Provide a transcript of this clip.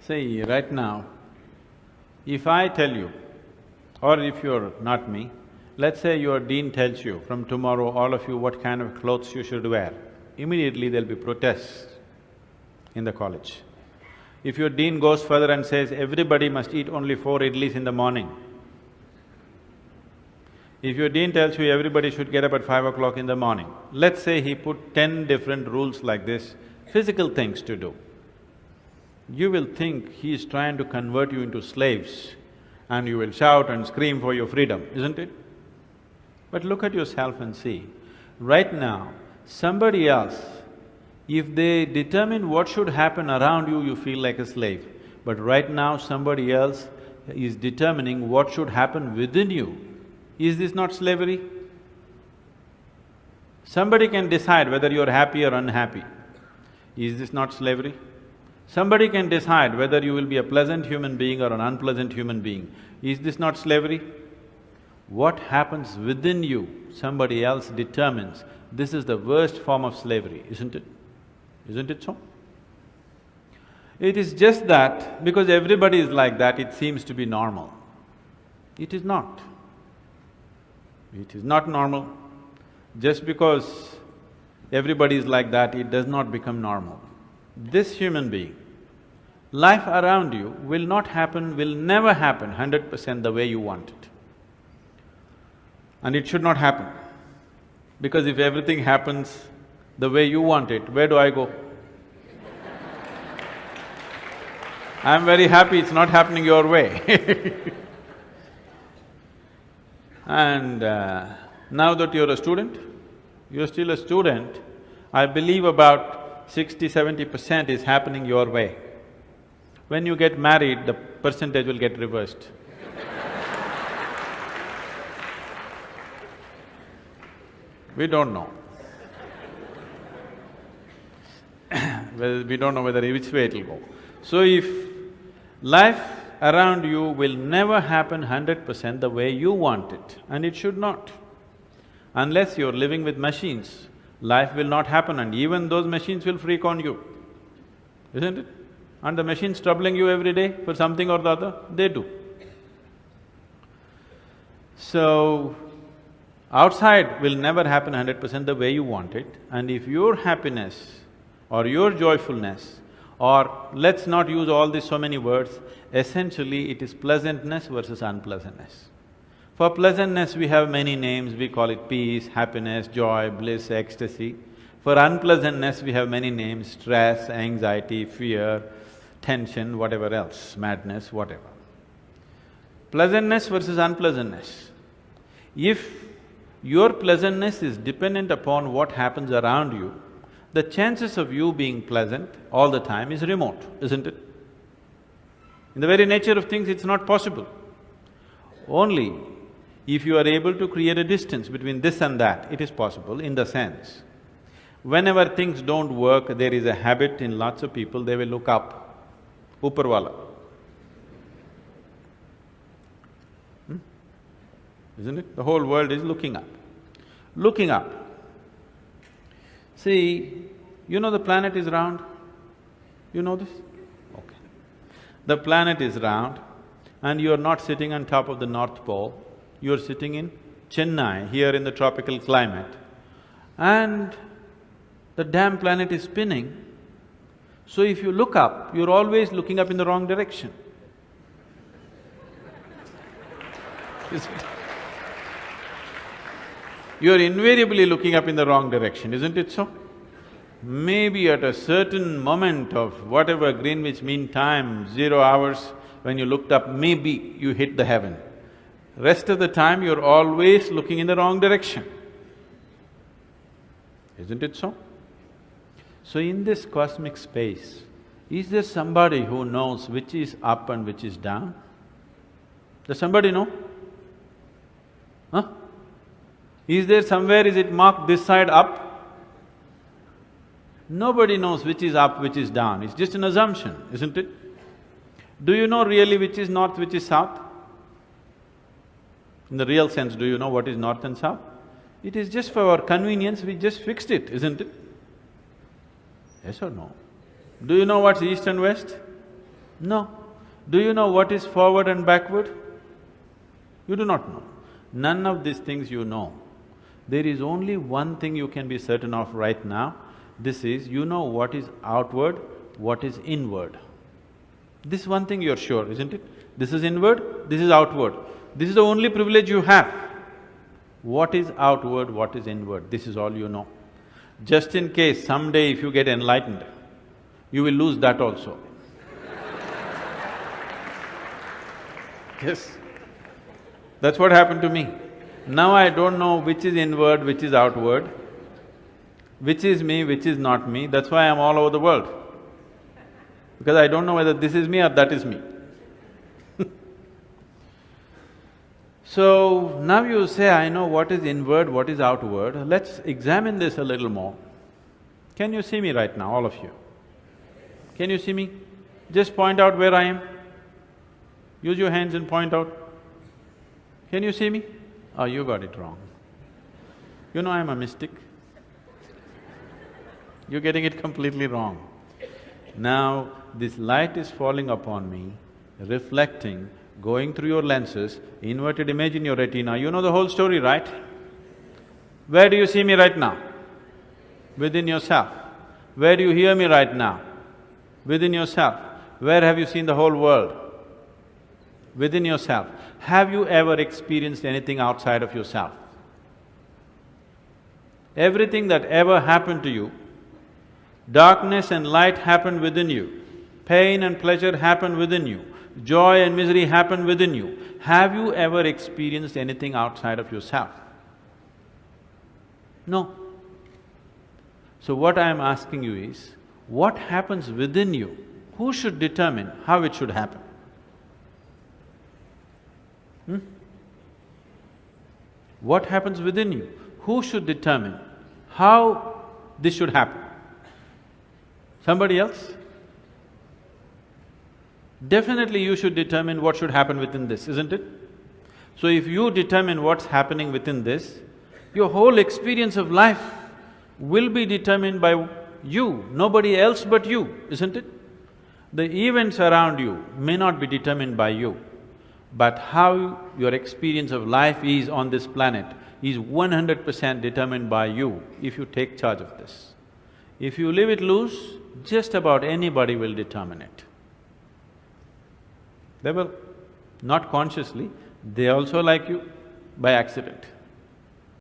See, right now, if I tell you, or if you're not me, let's say your dean tells you, from tomorrow all of you what kind of clothes you should wear, immediately there'll be protests in the college. If your dean goes further and says, everybody must eat only 4 idlis in the morning, if your dean tells you everybody should get up at 5 o'clock in the morning, let's say he put 10 different rules like this, physical things to do, you will think he is trying to convert you into slaves and you will shout and scream for your freedom, isn't it? But look at yourself and see, right now, somebody else, if they determine what should happen around you, you feel like a slave. But right now, somebody else is determining what should happen within you. Is this not slavery? Somebody can decide whether you're happy or unhappy. Is this not slavery? Somebody can decide whether you will be a pleasant human being or an unpleasant human being. Is this not slavery? What happens within you, somebody else determines. This is the worst form of slavery, isn't it? Isn't it so? It is just that because everybody is like that, it seems to be normal. It is not. It is not normal. Just because everybody is like that, it does not become normal. This human being, life around you will not happen, will never happen 100% the way you want it. And it should not happen. Because if everything happens the way you want it, where do I go? I'm very happy it's not happening your way. And now that you're a student, you're still a student, I believe about 60–70% is happening your way. When you get married, the percentage will get reversed. We don't know. Well, we don't know which way it'll go. So if life around you will never happen 100% the way you want it, and it should not. Unless you're living with machines, life will not happen and even those machines will freak on you, isn't it? And the machines troubling you every day for something or the other, they do. So, outside will never happen 100% the way you want it, and if your happiness or your joyfulness, or let's not use all these so many words, essentially it is pleasantness versus unpleasantness. For pleasantness we have many names, we call it peace, happiness, joy, bliss, ecstasy. For unpleasantness we have many names, stress, anxiety, fear, tension, whatever else, madness, whatever. Pleasantness versus unpleasantness. If your pleasantness is dependent upon what happens around you, the chances of you being pleasant all the time is remote, isn't it? In the very nature of things, it's not possible. Only if you are able to create a distance between this and that, it is possible in the sense, whenever things don't work, there is a habit in lots of people, they will look up, upar wala. Isn't it? The whole world is looking up. Looking up. See, you know the planet is round? You know this? Okay. The planet is round and you're not sitting on top of the North Pole, you're sitting in Chennai, here in the tropical climate, and the damn planet is spinning. So if you look up, you're always looking up in the wrong direction. Isn't it? You're invariably looking up in the wrong direction, isn't it so? Maybe at a certain moment of whatever Greenwich Mean Time, 0 hours, when you looked up, maybe you hit the heaven. Rest of the time you're always looking in the wrong direction. Isn't it so? So in this cosmic space, is there somebody who knows which is up and which is down? Does somebody know? Huh? Is there somewhere, is it marked this side up? Nobody knows which is up, which is down, it's just an assumption, isn't it? Do you know really which is north, which is south? In the real sense, do you know what is north and south? It is just for our convenience, we just fixed it, isn't it? Yes or no? Do you know what's east and west? No. Do you know what is forward and backward? You do not know. None of these things you know. There is only one thing you can be certain of right now. This is, you know what is outward, what is inward. This one thing you're sure, isn't it? This is inward, this is outward. This is the only privilege you have. What is outward, what is inward, this is all you know. Just in case someday if you get enlightened, you will lose that also. Yes. That's what happened to me. Now I don't know which is inward, which is outward, which is me, which is not me, that's why I'm all over the world. Because I don't know whether this is me or that is me. So, now you say, I know what is inward, what is outward, let's examine this a little more. Can you see me right now, all of you? Can you see me? Just point out where I am. Use your hands and point out. Can you see me? Oh, you got it wrong. You know I'm a mystic. You're getting it completely wrong. Now, this light is falling upon me, reflecting, going through your lenses, inverted image in your retina, you know the whole story, right? Where do you see me right now? Within yourself. Where do you hear me right now? Within yourself. Where have you seen the whole world? Within yourself. Have you ever experienced anything outside of yourself? Everything that ever happened to you, darkness and light happened within you, pain and pleasure happened within you, joy and misery happened within you. Have you ever experienced anything outside of yourself? No. So what I am asking you is, what happens within you? Who should determine how it should happen? What happens within you? Who should determine how this should happen? Somebody else? Definitely you should determine what should happen within this, isn't it? So if you determine what's happening within this, your whole experience of life will be determined by you, nobody else but you, isn't it? The events around you may not be determined by you, but how your experience of life is on this planet is 100% determined by you if you take charge of this. If you leave it loose, just about anybody will determine it. They will, not consciously, they also like you by accident.